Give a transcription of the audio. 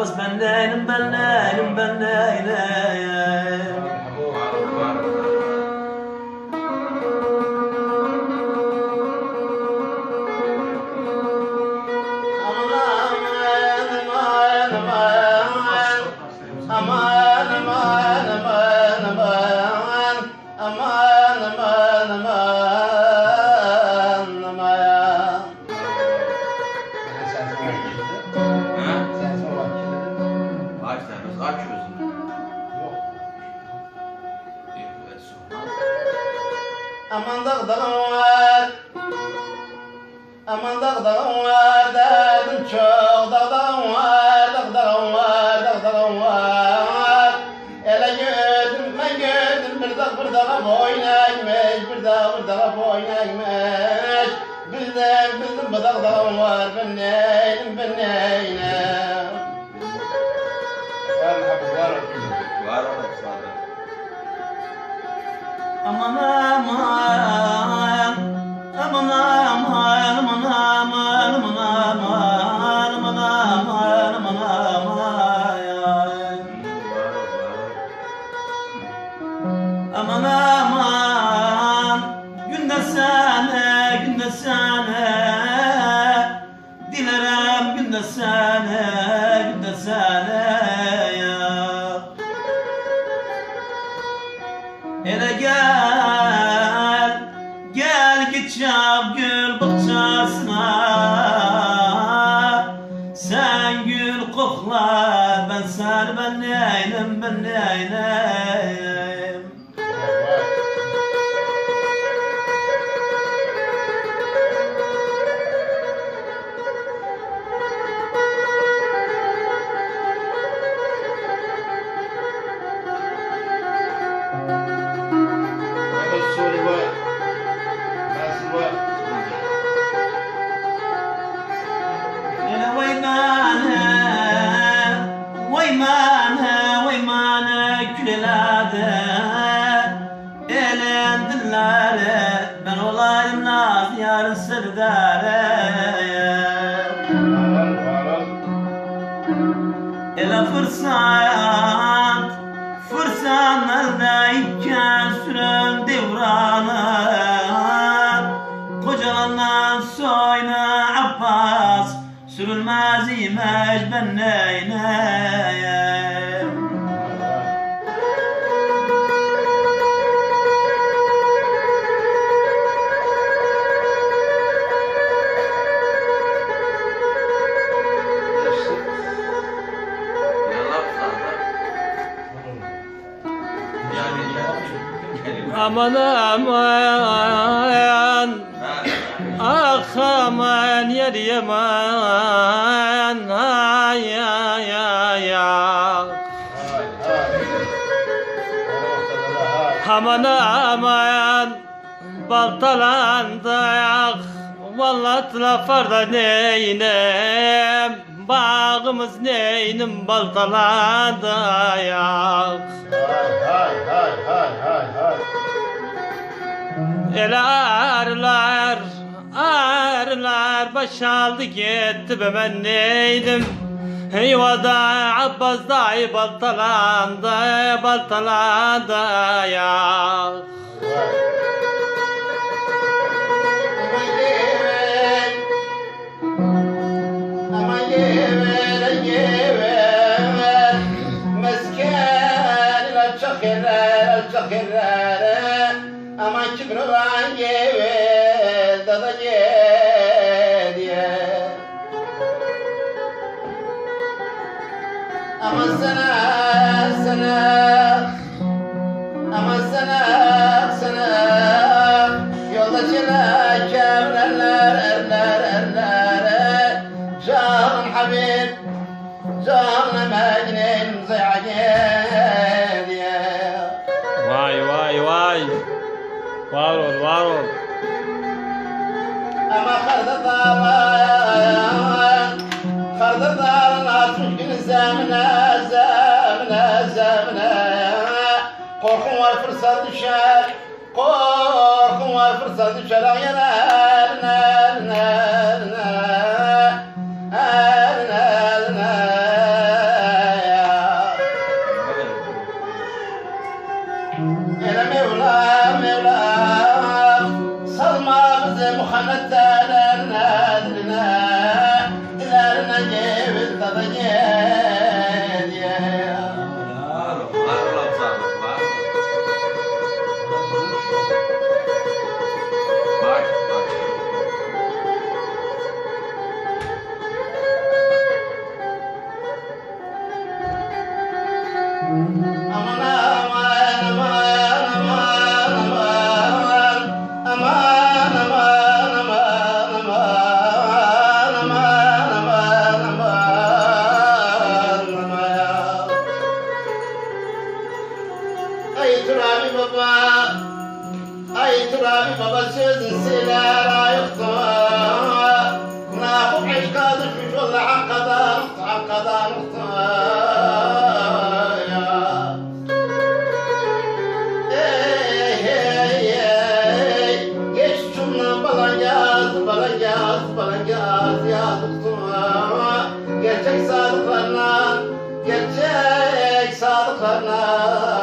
Abbas ben neynim ben neynim ben neynim. Aman dağdağım var, aman dağdağım var, derdim çok. Dağdağım var, dağdağım var, dağdağım var. Ele gördüm, ben gördüm, bir dağa boynaymış, bir dağa boynaymış. Bildim bu dağdağım var, ben neyim, ben neyim. Var sana. Aman aman, aman aman, aman aman, aman aman, aman aman, aman aman. Aman aman, günde sene, günde sene. Dilerim günde sene, günde sene ya. Hele gel, gel git yap gül bahçesine. Sen gül kokla, ben seni ben neynim, ben neynim. Vaymane külelerde eğlendiler. Ben olayım naz yarın sırdare. Ele fırsat, fırsatlardayken süren devranı. Kocalandan soyna Abbas, sürülmez imiş ben neyneyim. Aman aman, ah aman yer yaman, ay ay ay ay. Aman aman, baltalandı ah, vallahi lafarda neynim, bağımız neynim baltalandı ah. El arılar, arılar başaldı gitti be ben neydim. Eyvada Abbas dayı baltalandı, baltalandı ya. Aman kibrolan gevel dada gediye. Aman sana sana, aman sana sana. Yolda çile kevlerler erler erler. Canım Habib, canım Mecnun zayagediye. Vay vay vay. Var ol, var ol. Ama karda dağın atmış gün zemine, zemine, zemine. Korkum var fırsat düşer, korkum var fırsat düşer. Ağ yener, ner, ner, ner, ner, ner, ner. baba Ay Turabi baba sözün siler ayıktı Nakub aşka düşmüş ola hakkadan Geç uçumdan balan yaz yazıktı Gerçek sadıklarına